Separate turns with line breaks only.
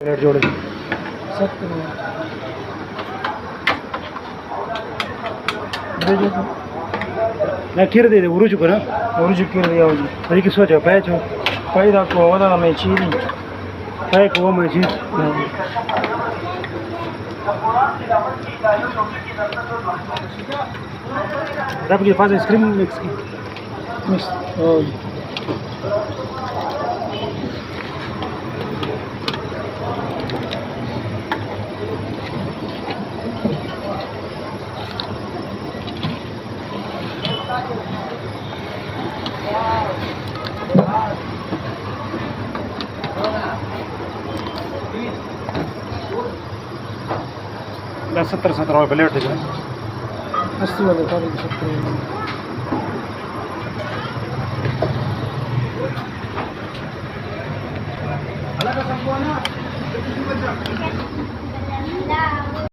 plate जोड़े ना खीर दे दे उरुच को ना
उरुच खीर दिया होगी
अरे किसको जो पाए जो
पाई दा को वदा में चीनी
पाए को में चीज रब के पास आइसक्रीम मिक्स की
मिक्स
बस 70 प्लेट थे
80 वाले का 70
अलग संपूर्ण